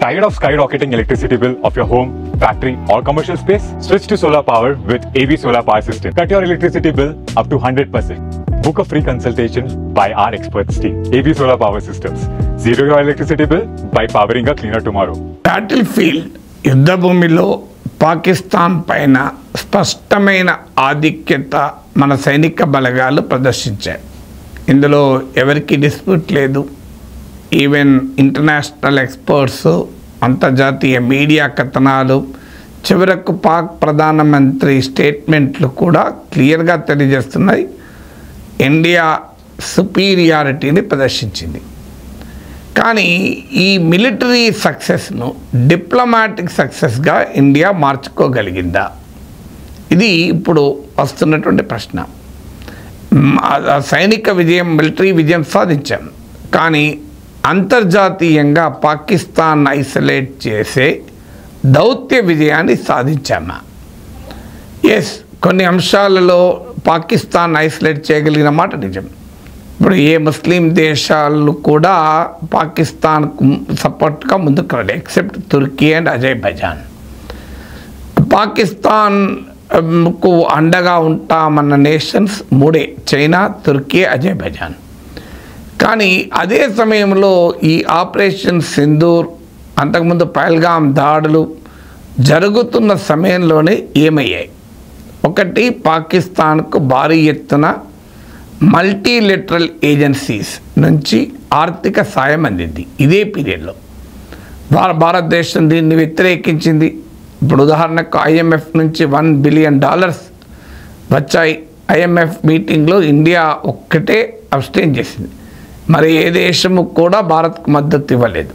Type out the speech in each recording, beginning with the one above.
Tired of skyrocketing electricity bill of your home, factory or commercial space? Switch to solar power with AB Solar Power System. Cut your electricity bill up to 100%. Book a free consultation by our experts team. AB Solar Power Systems. Zero your electricity bill by powering a cleaner tomorrow. Battlefield యుద్ధభూమిలో పాకిస్తాన్ పైన స్పష్టమైన ఆధిక్యత మన సైనిక బలగాలు ప్రదర్శించాయి. ఇందులో ఎవరికి dispute లేదు. ఈవెన్ ఇంటర్నేషనల్ ఎక్స్పర్ట్స్, అంతర్జాతీయ మీడియా కథనాలు, చివరకు పాక్ ప్రధానమంత్రి స్టేట్మెంట్లు కూడా క్లియర్గా తెలియజేస్తున్నాయి. ఇండియా సుపీరియారిటీని ప్రదర్శించింది. కానీ ఈ మిలిటరీ సక్సెస్ను డిప్లొమాటిక్ సక్సెస్గా ఇండియా మార్చుకోగలిగిందా? ఇది ఇప్పుడు వస్తున్నటువంటి ప్రశ్న. సైనిక విజయం, మిలిటరీ విజయం సాధించాం, కానీ అంతర్జాతీయంగా పాకిస్తాన్ ఐసోలేట్ చేసే దౌత్య విజయాన్ని సాధించామా? ఎస్, కొన్ని అంశాలలో పాకిస్తాన్ ఐసోలేట్ చేయగలిగిన మాట నిజం. ఇప్పుడు ఏ ముస్లిం దేశాలు కూడా పాకిస్తాన్కు సపోర్ట్గా ముందుకు రాలేదు, ఎక్సెప్ట్ తుర్కీ అండ్ అజర్బైజాన్. పాకిస్తాన్కు అండగా ఉంటామన్న నేషన్స్ మూడే: చైనా, తుర్కీ, అజర్బైజాన్. కానీ అదే సమయంలో ఈ ఆపరేషన్ సింధూర్, అంతకుముందు పహల్గాం దాడులు జరుగుతున్న సమయంలోనే ఏమయ్యాయి? ఒకటి, పాకిస్తాన్కు భారీ ఎత్తున మల్టీలెటరల్ ఏజెన్సీస్ నుంచి ఆర్థిక సాయం అందింది. ఇదే పీరియడ్లో భారతదేశం దీన్ని వ్యతిరేకించింది. ఇప్పుడు ఉదాహరణకు IMF నుంచి $1 బిలియన్ వచ్చాయి. IMF మీటింగ్లో ఇండియా ఒక్కటే అబ్స్టైన్ చేసింది. మరి ఏ దేశము కూడా భారత్కు మద్దతు ఇవ్వలేదు.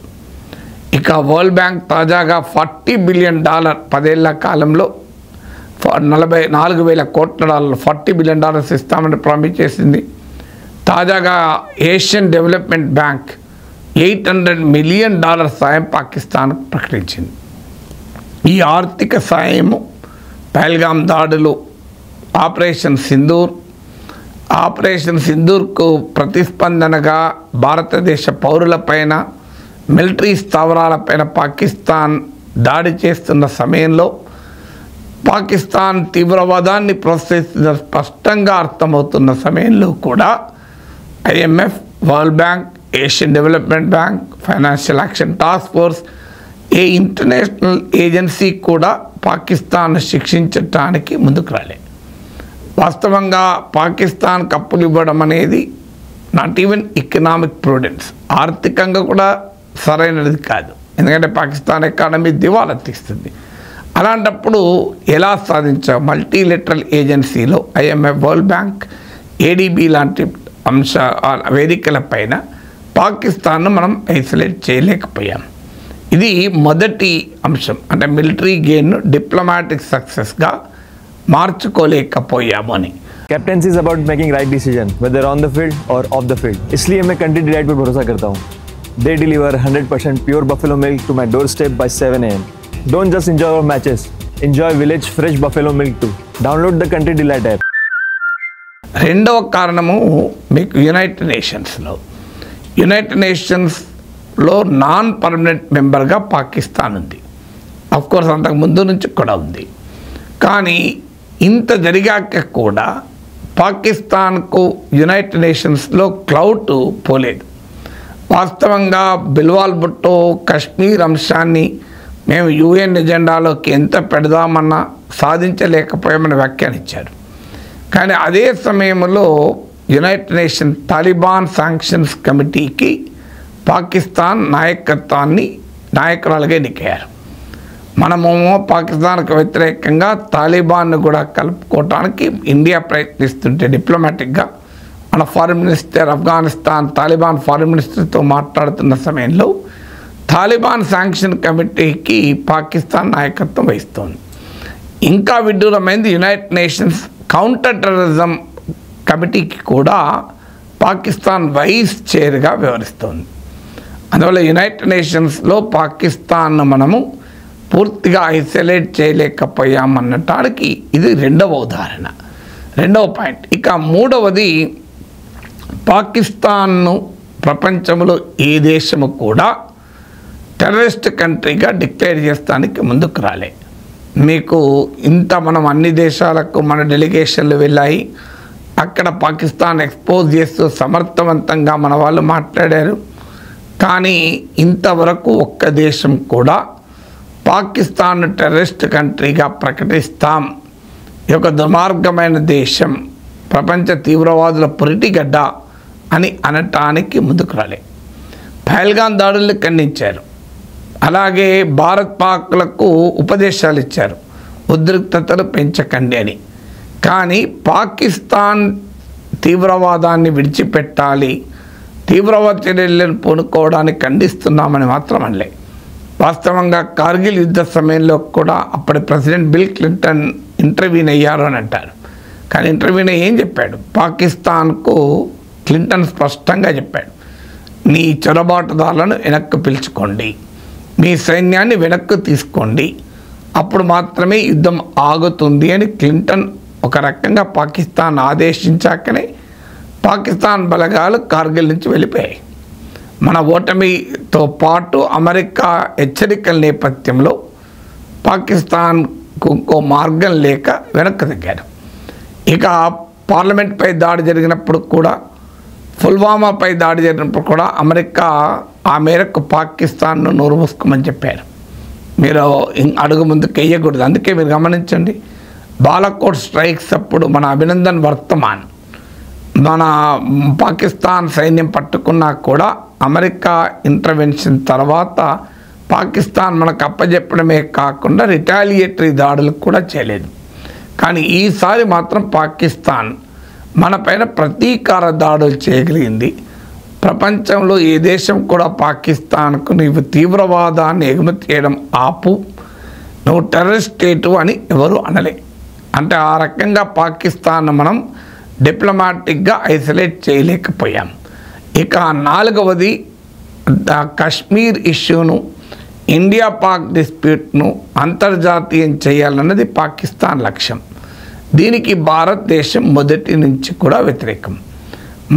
ఇక వరల్డ్ బ్యాంక్ తాజాగా $40 బిలియన్ 10 ఏళ్ల కాలంలో $44,000 కోట్ల $40 బిలియన్ ఇస్తామని ప్రామిస్ చేసింది. తాజాగా ఏషియన్ డెవలప్మెంట్ బ్యాంక్ $800 మిలియన్ సాయం పాకిస్తాన్కు ప్రకటించింది. ఈ ఆర్థిక సాయము పహల్గాం దాడులు, ఆపరేషన్ సింధూర్కు ప్రతిస్పందనగా భారతదేశ పౌరులపైన, మిలిటరీ స్థావరాలపైన పాకిస్తాన్ దాడి చేస్తున్న సమయంలో పాకిస్తాన్ తీవ్రవాదాన్ని ప్రోత్సహిస్తున్న స్పష్టంగా అర్థమవుతున్న సమయంలో కూడా IMF, world bank, Asian development bank, financial action task force, a international agency కూడా పాకిస్తాన్ శిక్షించటానికి ముందుకు రాలేదు. వాస్తవంగా పాకిస్తాన్కి అప్పులు ఇవ్వడం అనేది నాట్ ఈవెన్ ఎకనామిక్ ప్రూడెన్స్, ఆర్థికంగా కూడా సరైనది కాదు. ఎందుకంటే పాకిస్తాన్ ఎకానమీ దివాలా తీస్తుంది. అలాంటప్పుడు ఎలా సాధించాం? మల్టీలెటరల్ ఏజెన్సీలో IMF, వరల్డ్ బ్యాంక్, ADB లాంటి వేదికల పైన పాకిస్తాన్ను మనం ఐసోలేట్ చేయలేకపోయాం. ఇది మొదటి అంశం. అంటే మిలిటరీ గెయిన్ను డిప్లొమాటిక్ సక్సెస్గా మార్చుకోలేకపోయాము అని. Captaincy is about making right decision whether on the field और ऑफ द फील्ड. इसलिए मैं कंट्री डिलाइट पर भरोसा करता हूँ. They deliver 100% pure buffalo milk to my doorstep by 7 AM. Don't just enjoy our matches. Enjoy village fresh buffalo milk too. Download the Country Delight app. రెండవ కారణము మీకు United నేషన్స్లో non permanent మెంబర్గా పాకిస్తాన్ ఉంది. Of course అంతకు ముందు నుంచి కూడా ఉంది. కానీ ఇంత జరిగాక కూడా పాకిస్తాన్కు యునైటెడ్ నేషన్స్లో క్లౌట్ పోలేదు. వాస్తవంగా బిల్వాల్ భుట్టో కశ్మీర్ అంశాన్ని మేము UN ఎజెండాలోకి ఎంత పెడదామన్నా సాధించలేకపోయామని వ్యాఖ్యానించారు. కానీ అదే సమయంలో యునైటెడ్ నేషన్ తాలిబాన్ శాంక్షన్స్ కమిటీకి పాకిస్తాన్ నాయకురాలుగా ఎన్నికయ్యారు. మనము పాకిస్తాన్కు వ్యతిరేకంగా తాలిబాన్ను కూడా కలుపుకోవటానికి ఇండియా ప్రయత్నిస్తుంటే డిప్లొమాటిక్గా మన foreign minister Afghanistan Taliban foreign మినిస్టర్తో మాట్లాడుతున్న సమయంలో తాలిబాన్ శాంక్షన్ కమిటీకి పాకిస్తాన్ నాయకత్వం వహిస్తోంది. ఇంకా విడ్డూరమైంది, యునైటెడ్ నేషన్స్ కౌంటర్ టెర్రరిజం కమిటీకి కూడా పాకిస్తాన్ వైస్ చైర్గా వ్యవహరిస్తోంది. అందువల్ల యునైటెడ్ నేషన్స్లో పాకిస్తాన్ను మనము పూర్తిగా ఐసోలేట్ చేయలేకపోయామన్నటానికి ఇది రెండవ ఉదాహరణ, రెండవ పాయింట్. ఇక మూడవది, పాకిస్తాన్ను ప్రపంచంలో ఏ దేశము కూడా టెర్రరిస్ట్ కంట్రీగా డిక్లేర్ చేస్తానికి ముందుకు రాలే. మీకు ఇంత మనం అన్ని దేశాలకు మన డెలిగేషన్లు వెళ్ళాయి, అక్కడ పాకిస్తాన్ ఎక్స్పోజ్ చేస్తూ సమర్థవంతంగా మన వాళ్ళు మాట్లాడారు. కానీ ఇంతవరకు ఒక్క దేశం కూడా పాకిస్తాన్ టెర్రరిస్ట్ కంట్రీగా ప్రకటిస్తాం, ఈ యొక్క దుర్మార్గమైన దేశం, ప్రపంచ తీవ్రవాదుల పురిటిగడ్డ అని అనటానికి ముందుకు రాలే. పహల్గాం దాడుల్ని ఖండించారు. అలాగే భారత్ పాక్లకు ఉపదేశాలు ఇచ్చారు, ఉద్రిక్తతలు పెంచకండి అని. కానీ పాకిస్తాన్ తీవ్రవాదాన్ని విడిచిపెట్టాలి, తీవ్రవాద చర్యలను పూనుకోవడానికి ఖండిస్తున్నామని మాత్రం అనలే. వాస్తవంగా కార్గిల్ యుద్ధ సమయంలో కూడా అప్పటి ప్రెసిడెంట్ బిల్ క్లింటన్ ఇంటర్వ్యూన్ అయ్యారు అని అంటారు. కానీ ఇంటర్వ్యూన్ ఏం చెప్పాడు? పాకిస్తాన్కు క్లింటన్ స్పష్టంగా చెప్పాడు, నీ చొరబాటుదారులను వెనక్కి పిలుచుకోండి, మీ సైన్యాన్ని వెనక్కి తీసుకోండి, అప్పుడు మాత్రమే యుద్ధం ఆగుతుంది అని క్లింటన్ ఒక రకంగా పాకిస్తాన్ ఆదేశించాకనే పాకిస్తాన్ బలగాలు కార్గిల్ నుంచి వెళ్ళిపోయాయి. మన ఓటమితో పాటు అమెరికా హెచ్చరికల నేపథ్యంలో పాకిస్తాన్కు ఇంకో మార్గం లేక వెనక్కి తగ్గారు. ఇక పార్లమెంట్పై దాడి జరిగినప్పుడు కూడా, పుల్వామాపై దాడి జరిగినప్పుడు కూడా అమెరికా ఆ మేరకు పాకిస్తాన్ను నోరు మూసుకోమని చెప్పారు, మీరు అడుగు ముందుకు వేయకూడదు. అందుకే మీరు గమనించండి, బాలాకోట్ స్ట్రైక్స్ అప్పుడు మన అభినందన్ వర్తమాన్ మన పాకిస్తాన్ సైన్యం పట్టుకున్నా కూడా అమెరికా ఇంటర్వెన్షన్ తర్వాత పాకిస్తాన్ మనకు అప్పచెప్పడమే కాకుండా రిటాలియేటరీ దాడులు కూడా చేయలేదు. కానీ ఈసారి మాత్రం పాకిస్తాన్ మన పైన ప్రతీకార దాడులు చేయగలిగింది. ప్రపంచంలో ఏ దేశం కూడా పాకిస్తాన్కు నీవు తీవ్రవాదాన్ని ఎగుమతి చేయడం ఆపు, నువ్వు టెర్రరిస్ట్ స్టేటు అని ఎవరు అనలే. అంటే ఆ రకంగా పాకిస్తాన్ మనం డిప్లొమాటిక్గా ఐసోలేట్ చేయలేకపోయాం. ఇక నాలుగవది కశ్మీర్ ఇష్యూను, ఇండియా పాక్ డిస్ప్యూట్ను అంతర్జాతీయం చేయాలన్నది పాకిస్తాన్ లక్ష్యం. దీనికి భారతదేశం మొదటి నుంచి కూడా వ్యతిరేకం.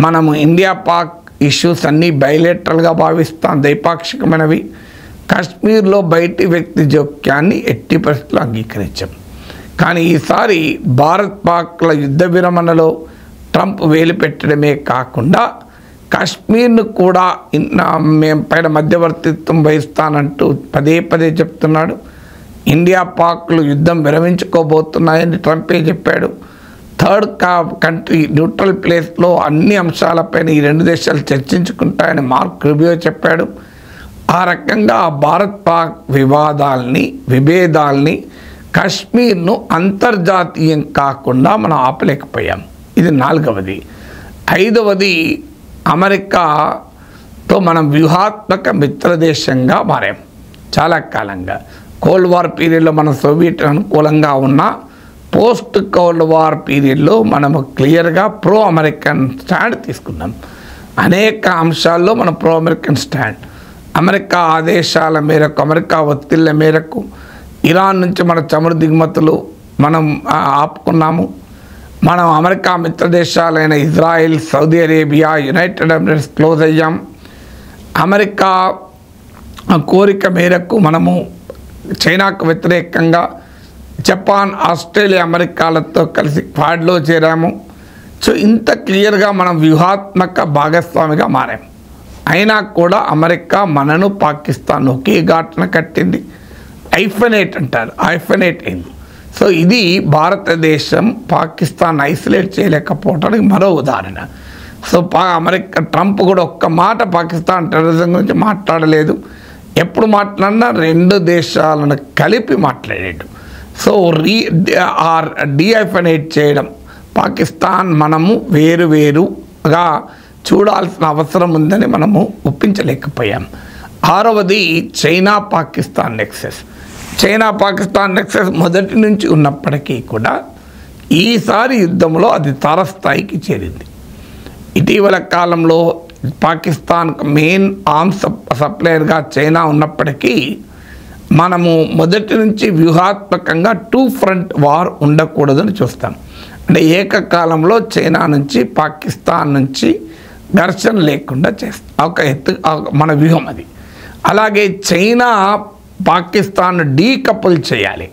మనము ఇండియా పాక్ ఇష్యూస్ అన్నీ బైలేటరల్గా భావిస్తాం, ద్వైపాక్షికమైనవి. కాశ్మీర్లో బయటి వ్యక్తి జోక్యాన్ని ఎట్టి పరిస్థితుల్లో అంగీకరించాం. కానీ ఈసారి భారత్ పాక్ల యుద్ధ విరమణలో ట్రంప్ వేలు పెట్టడమే కాకుండా కాశ్మీర్ను కూడా మేము పైన మధ్యవర్తిత్వం వహిస్తానంటూ పదే పదే చెప్తున్నాడు. ఇండియా పాక్లు యుద్ధం విరమించుకోబోతున్నాయని ట్రంపే చెప్పాడు. థర్డ్ కంట్రీ న్యూట్రల్ ప్లేస్లో అన్ని అంశాలపైన ఈ రెండు దేశాలు చర్చించుకుంటాయని మార్క్ రూబియో చెప్పాడు. ఆ రకంగా భారత్ పాక్ విభేదాల్ని కాశ్మీర్ను అంతర్జాతీయం కాకుండా మనం ఆపలేకపోయాం. ఇది నాలుగవది. ఐదవది, అమెరికాతో మనం వ్యూహాత్మక మిత్రదేశంగా మారాం చాలా కాలంగా. కోల్డ్ వార్ పీరియడ్లో మనం సోవియట్ అనుకూలంగా ఉన్న పోస్ట్ కోల్డ్ వార్ పీరియడ్లో మనము క్లియర్గా ప్రో అమెరికన్ స్టాండ్ తీసుకున్నాం. అనేక అంశాల్లో మనం ప్రో అమెరికన్ స్టాండ్, అమెరికా ఆదేశాల మేరకు, అమెరికా ఒత్తిళ్ల మేరకు ఇరాన్ నుంచి మన చమురు దిగుమతులు మనం ఆపుకున్నాము. మనం అమెరికా మిత్రదేశాలైన Israel, Saudi Arabia, United Emirates close అయ్యాం. అమెరికా కోరిక మేరకు మనము చైనాకు వ్యతిరేకంగా జపాన్, ఆస్ట్రేలియా, అమెరికాలతో కలిసి క్వాడ్లో చేరాము. సో ఇంత క్లియర్గా మనం వ్యూహాత్మక భాగస్వామిగా మారాము. అయినా కూడా అమెరికా మనను, పాకిస్తాన్ ఒకే ఘాటున కట్టింది. ఐఫనేట్ అంటారు, ఐఫనేట్ అయింది. సో ఇది భారతదేశం పాకిస్తాన్ ఐసోలేట్ చేయలేకపోవడానికి మరో ఉదాహరణ. సో అమెరికా ట్రంప్ కూడా ఒక్క మాట పాకిస్తాన్ టెర్రరిజం గురించి మాట్లాడలేదు. ఎప్పుడు మాట్లాడినా రెండు దేశాలను కలిపి మాట్లాడాడు. సో డీఐఫనేట్ చేయడం, పాకిస్తాన్ మనము వేరువేరుగా చూడాల్సిన అవసరం ఉందని మనము ఒప్పించలేకపోయాం. ఆరవది China Pakistan nexus. China Pakistan nexus మొదటి నుంచి ఉన్నప్పటికీ కూడా ఈసారి యుద్ధంలో అది తారస్థాయికి చేరింది. ఇటీవల కాలంలో పాకిస్తాన్కు మెయిన్ ఆర్మ్స్ సప్లయర్గా చైనా ఉన్నప్పటికీ మనము మొదటి నుంచి వ్యూహాత్మకంగా టూ ఫ్రంట్ వార్ ఉండకూడదని చూస్తాం. అంటే ఏకకాలంలో చైనా నుంచి, పాకిస్తాన్ నుంచి ఘర్షణ లేకుండా చేస్తాం. ఒక మన వ్యూహం అది. అలాగే చైనా పాకిస్తాన్ డీకపుల్ చేయాలి.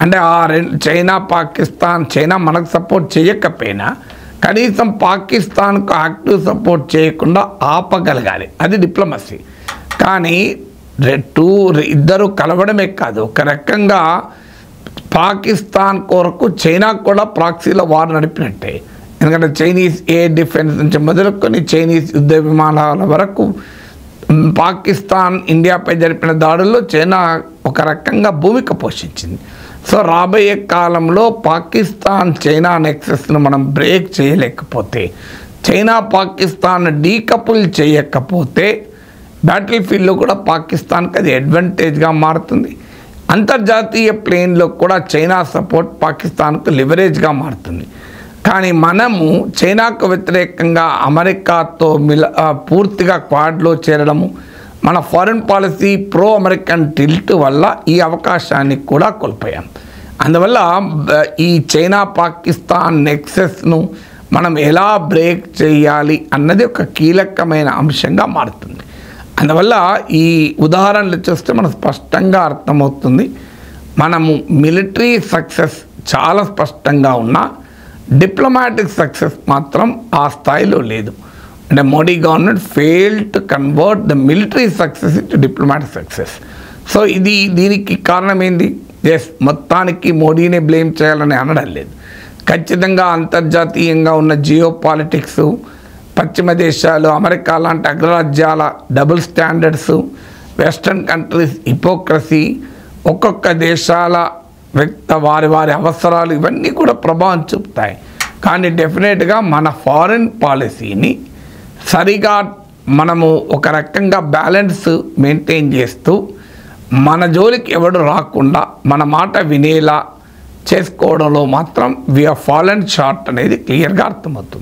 అంటే చైనా పాకిస్తాన్, చైనా మనకు సపోర్ట్ చేయకపోయినా కనీసం పాకిస్తాన్కు యాక్టివ్ సపోర్ట్ చేయకుండా ఆపగలగాలి. అది డిప్లొమసీ. కానీ ఇద్దరు కలవడమే కాదు, ఒక రకంగా పాకిస్తాన్ కొరకు చైనా కూడా ప్రాక్సీలో వార్ నడిపినట్టే. ఎందుకంటే చైనీస్ ఎయిర్ డిఫెన్స్ నుంచి మొదలుకొని చైనీస్ యుద్ధ విమానాల వరకు పాకిస్తాన్ ఇండియాపై జరిపిన దాడుల్లో చైనా ఒక రకంగా భూమిక పోషించింది. సో రాబోయే కాలంలో పాకిస్తాన్ చైనా నెక్సెస్ను మనం బ్రేక్ చేయలేకపోతే, చైనా పాకిస్తాన్ డీకపుల్ చేయకపోతే బ్యాటిల్ ఫీల్డ్లో కూడా పాకిస్తాన్కి అది అడ్వాంటేజ్గా మారుతుంది. అంతర్జాతీయ ప్లేన్లో కూడా చైనా సపోర్ట్ పాకిస్తాన్కు లివరేజ్గా మారుతుంది. కానీ మనము చైనాకు వ్యతిరేకంగా అమెరికాతో పూర్తిగా క్వాడ్లో చేరడము, మన foreign policy pro American tilt వల్ల ఈ అవకాశాన్ని కూడా కోల్పోయాం. అందువల్ల ఈ చైనా పాకిస్తాన్ నెక్సెస్ను మనం ఎలా బ్రేక్ చేయాలి అన్నది ఒక కీలకమైన అంశంగా మారుతుంది. అందువల్ల ఈ ఉదాహరణలు చూస్తే మనకు స్పష్టంగా అర్థమవుతుంది, మనము మిలిటరీ సక్సెస్ చాలా స్పష్టంగా ఉన్నా డిప్లొమాటిక్ సక్సెస్ మాత్రం ఆ స్థాయిలో లేదు. అంటే Modi government failed to convert the military success into diplomatic success. So దీనికి కారణం ఏంది? మొత్తానికి మోడీనే బ్లేమ్ చేయాలని అనడం లేదు. ఖచ్చితంగా అంతర్జాతీయంగా ఉన్న జియో పాలిటిక్స్, పశ్చిమ దేశాలు, అమెరికా లాంటి అగ్రరాజ్యాల double standards, western countries hypocrisy, ఒక్కొక్క దేశాల వారి అవసరాలు, ఇవన్నీ కూడా ప్రభావం చూపుతాయి. కానీ డెఫినెట్గా మన ఫారిన్ పాలసీని సరిగా మనము ఒక రకంగా బ్యాలెన్స్ మెయింటైన్ చేస్తూ మన జోలికి ఎవడు రాకుండా మన మాట వినేలా చేసుకోవడంలో మాత్రం వి ఆర్ ఫాలెన్ షార్ట్ అనేది క్లియర్గా అర్థమవుతుంది.